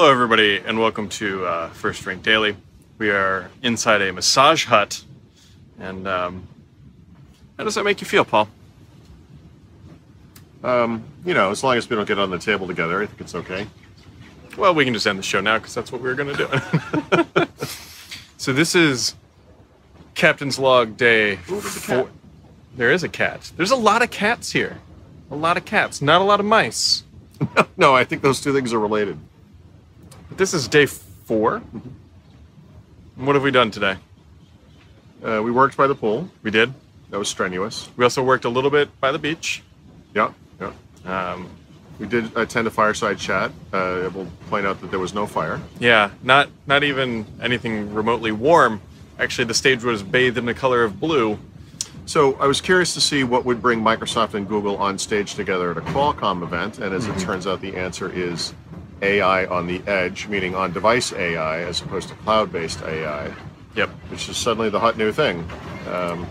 Hello everybody and welcome to First Drink Daily. We are inside a massage hut and how does that make you feel, Paul? You know, as long as we don't get on the table together, I think it's okay. Well, we can just end the show now because that's what we were going to do. So this is Captain's Log Day 4. There is a cat. There's a lot of cats here. A lot of cats, not a lot of mice. No, I think those two things are related. But this is day 4. And what have we done today? We worked by the pool. We did. That was strenuous. We also worked a little bit by the beach. Yeah, yeah. We did attend a fireside chat. I will point out that there was no fire. Yeah, not even anything remotely warm. Actually, the stage was bathed in the color of blue. So I was curious to see what would bring Microsoft and Google on stage together at a Qualcomm event, and as it turns out, the answer is AI on the edge, meaning on-device AI as opposed to cloud-based AI. Yep. Which is suddenly the hot new thing.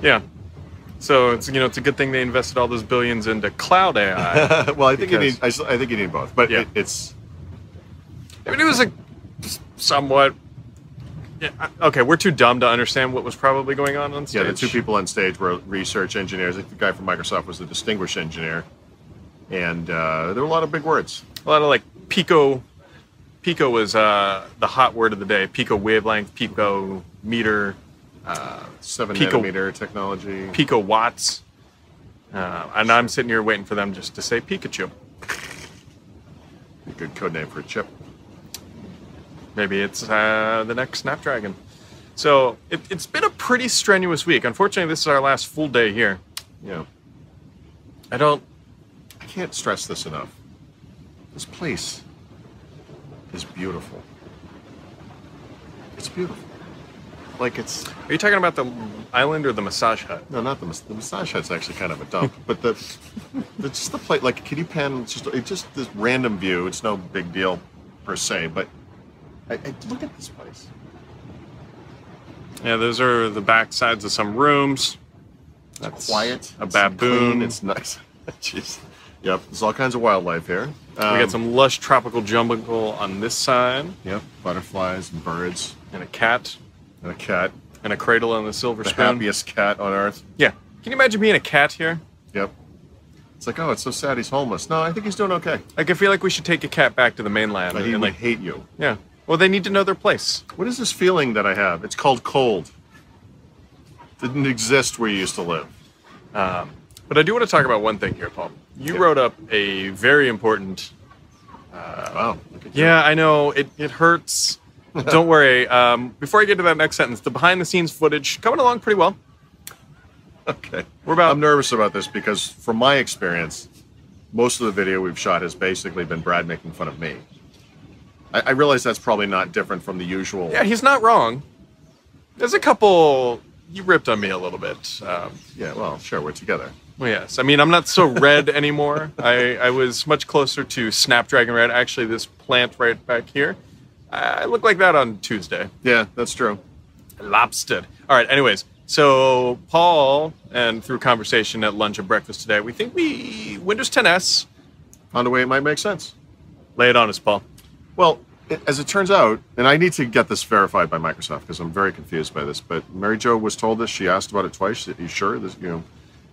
Yeah. So it's it's a good thing they invested all those billions into cloud AI. Well, I think you need both, but Yeah. it's. I mean, it was a somewhat. Yeah, okay, we're too dumb to understand what was probably going on stage. Yeah, the two people on stage were research engineers. I think the guy from Microsoft was the distinguished engineer, and there were a lot of big words. A lot of like pico. Pico was the hot word of the day. Pico wavelength, pico meter. 7 pico, nanometer technology. Pico watts. And I'm sitting here waiting for them just to say Pikachu. A good code name for a chip. Maybe it's the next Snapdragon. So it's been a pretty strenuous week. Unfortunately, this is our last full day here. Yeah. I can't stress this enough. This place is beautiful. It's beautiful. Like it's. Are you talking about the island or the massage hut? No, not the massage hut's actually kind of a dump, but just the place. Like, can you pan? It's just this random view. It's no big deal per se, but I look at this place. Yeah, those are the back sides of some rooms. That's quiet. A baboon. Clean, it's nice. Jeez. Yep. There's all kinds of wildlife here. We got some lush tropical jungle on this side. Yep. Butterflies and birds. And a cat. And a cat. And a cradle on the silver spoon. The happiest cat on earth. Yeah. Can you imagine being a cat here? Yep. It's like, oh, it's so sad he's homeless. No, I think he's doing okay. Like, I feel like we should take a cat back to the mainland. But he would hate you. Yeah. Well, they need to know their place. What is this feeling that I have? It's called cold. Didn't exist where you used to live. But I do want to talk about one thing here, Paul. You wrote up a very important... wow. Yeah, I know. It hurts. Don't worry. Before I get to that next sentence, the behind-the-scenes footage coming along pretty well. Okay. I'm nervous about this because, from my experience, most of the video we've shot has basically been Brad making fun of me. I realize that's probably not different from the usual... Yeah, he's not wrong. There's a couple... You ripped on me a little bit. Yeah, well, sure, we're together. Well, yes. I mean, I'm not so red anymore. I was much closer to Snapdragon Red. Actually, this plant right back here. I look like that on Tuesday. Yeah, that's true. Lobstered. All right, anyways. So, Paul, and through conversation at lunch and breakfast today, we think Windows 10s... Found a way it might make sense. Lay it on us, Paul. Well, as it turns out, and I need to get this verified by Microsoft because I'm very confused by this, but Mary Jo was told this. She asked about it twice. Are you sure?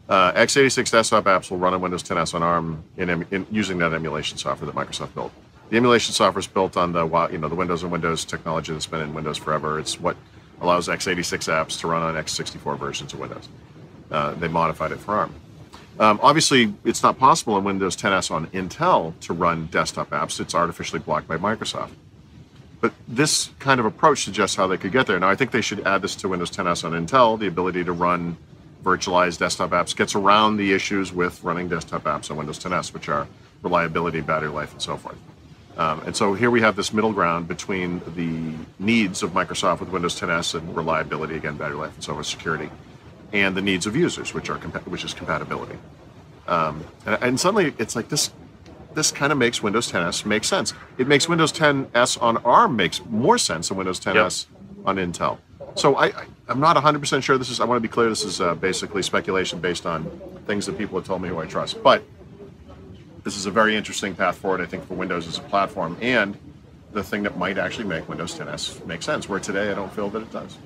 x86 desktop apps will run on Windows 10s on ARM in using that emulation software that Microsoft built. The emulation software is built on the Windows and Windows technology that's been in Windows forever. It's what allows x86 apps to run on x64 versions of Windows. They modified it for ARM. Obviously, it's not possible in Windows 10s on Intel to run desktop apps. It's artificially blocked by Microsoft. But this kind of approach suggests how they could get there. Now, I think they should add this to Windows 10s on Intel. The ability to run virtualized desktop apps gets around the issues with running desktop apps on Windows 10s, which are reliability, battery life, and so forth. And so here we have this middle ground between the needs of Microsoft with Windows 10s and reliability, again, battery life, and so forth, security, and the needs of users, which is compatibility. And suddenly it's like this kind of makes Windows 10s make sense. It makes Windows 10s on ARM makes more sense than Windows 10s on Intel. So I'm not 100% sure this is, I want to be clear, this is basically speculation based on things that people have told me who I trust. But this is a very interesting path forward, I think, for Windows as a platform. And the thing that might actually make Windows 10s make sense, where today I don't feel that it does.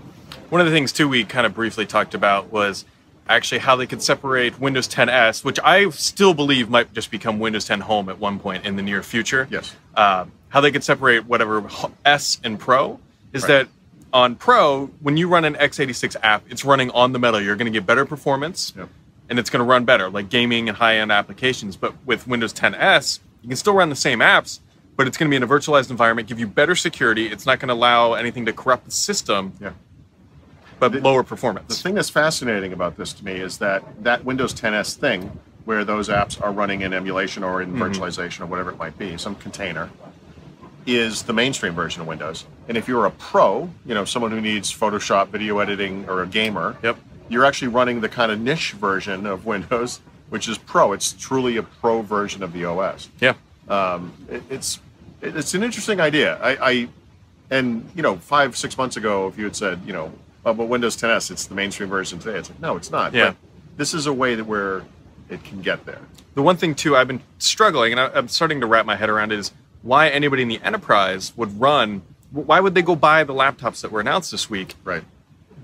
One of the things, too, we kind of briefly talked about was actually how they could separate Windows 10s, which I still believe might just become Windows 10 Home at one point in the near future. Yes. How they could separate whatever S and Pro is Right. that on Pro, when you run an x86 app, it's running on the metal. You're going to get better performance, Yep. and it's going to run better, like gaming and high-end applications. But with Windows 10s, you can still run the same apps, but it's going to be in a virtualized environment, give you better security. It's not going to allow anything to corrupt the system, Yeah. but lower The performance. thing that's fascinating about this to me is that Windows 10s thing, where those apps are running in emulation or in virtualization or whatever it might be, some container, is the mainstream version of Windows. And if you're a pro, someone who needs Photoshop, video editing, or a gamer, Yep. you're actually running the kind of niche version of Windows, which is Pro. It's truly a pro version of the OS. Yeah. It's an interesting idea. And 5-6 months ago, if you had said, but Windows 10s, it's the mainstream version today. It's like, no, it's not. Yeah. But this is a way that where it can get there. The one thing, too, I've been struggling, and I'm starting to wrap my head around, is why anybody in the enterprise would why would they go buy the laptops that were announced this week? Right.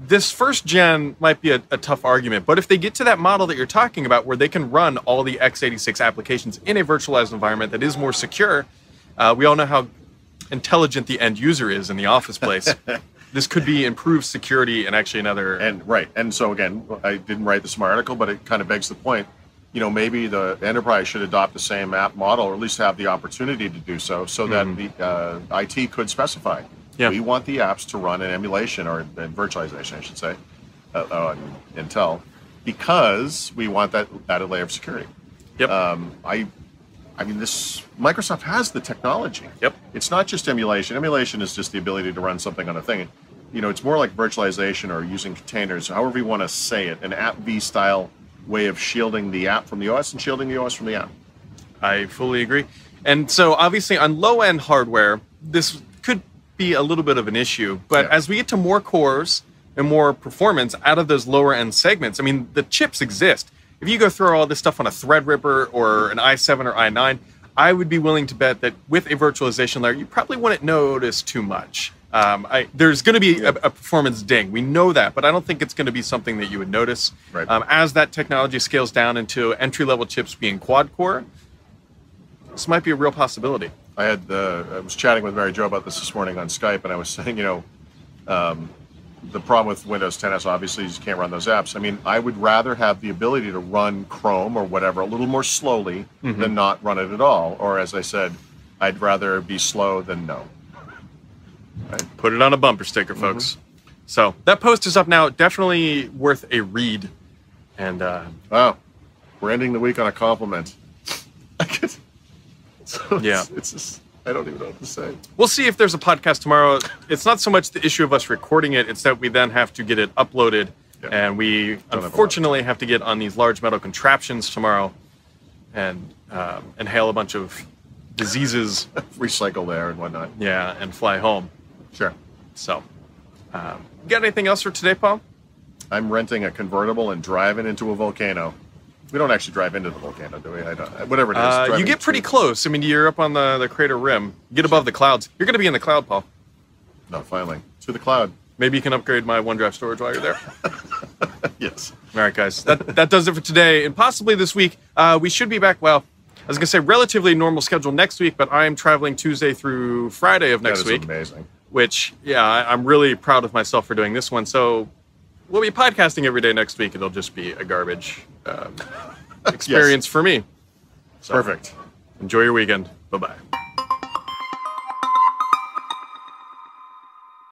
This first gen might be a tough argument, but if they get to that model that you're talking about where they can run all the x86 applications in a virtualized environment that is more secure, we all know how intelligent the end user is in the office place. This could be improved security and actually another... And so again, I didn't write the smart article, but it kind of begs the point. Maybe the enterprise should adopt the same app model, or at least have the opportunity to do so that the IT could specify. Yeah. We want the apps to run in emulation or in virtualization, I should say, on Intel, because we want that added layer of security. Yep. Microsoft has the technology. Yep. It's not just emulation. Emulation is just the ability to run something on a thing. It's more like virtualization or using containers, however you want to say it, an app V style way of shielding the app from the OS and shielding the OS from the app. I fully agree. And so obviously on low-end hardware, this could be a little bit of an issue. But Yeah. as we get to more cores and more performance out of those lower-end segments, the chips exist. If you go through all this stuff on a Threadripper or an i7 or i9, I would be willing to bet that with a virtualization layer, you probably wouldn't notice too much. There's going to be a performance ding. We know that, but I don't think it's going to be something that you would notice. Right. As that technology scales down into entry-level chips being quad-core, this might be a real possibility. I was chatting with Mary Jo about this morning on Skype, and I was saying, the problem with Windows 10s obviously is you can't run those apps. I would rather have the ability to run Chrome or whatever a little more slowly than not run it at all. Or as I said, I'd rather be slow than no. Right? Put it on a bumper sticker, folks. So that post is up now. Definitely worth a read. And Wow, we're ending the week on a compliment. Yeah. It's just, I don't even know what to say. we'll see if there's a podcast tomorrow. It's not so much the issue of us recording it, it's that we then have to get it uploaded. Yeah. And we Don't have a unfortunately have to get on these large metal contraptions tomorrow and inhale a bunch of diseases, Recycle there and whatnot. and fly home. Sure. So, you got anything else for today, Paul? I'm renting a convertible and driving into a volcano. We don't actually drive into the volcano, do we? I don't. Whatever it is. You driving get pretty to- close. You're up on the crater rim. You get above the clouds. You're going to be in the cloud, Paul. No, finally. To the cloud. Maybe you can upgrade my OneDrive storage while you're there. Yes. All right, guys. That does it for today, and possibly this week. We should be back. Well, I was going to say relatively normal schedule next week, but I am traveling Tuesday through Friday of next That is week. amazing. Which, I'm really proud of myself for doing this one. So we'll be podcasting every day next week. It'll just be a garbage experience for me. So Perfect. enjoy your weekend. Bye-bye.